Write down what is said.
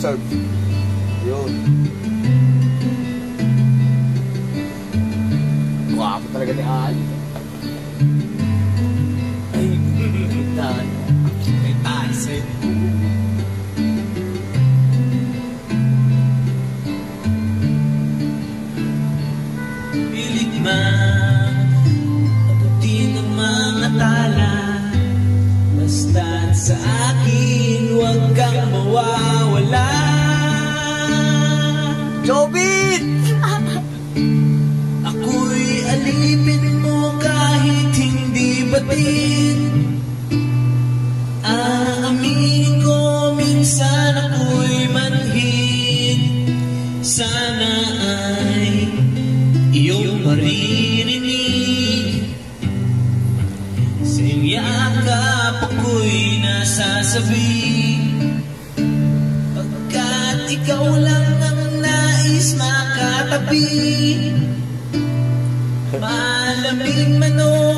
deserve. Yun. Guwapo talaga ni Ali. Ay, may tasin. Pilit man abutin ang mga tala, basta't sa akin huwag kang mawawala. Jobit! Ako'y alipin mo kahit hindi batid. Aaminin ko minsan ako'y manhid. Sana ay iyong maririnig. Sa iyong yakap ako'y nasasabi, pagkat ikaw lang ang nais makatabi. Malamig man o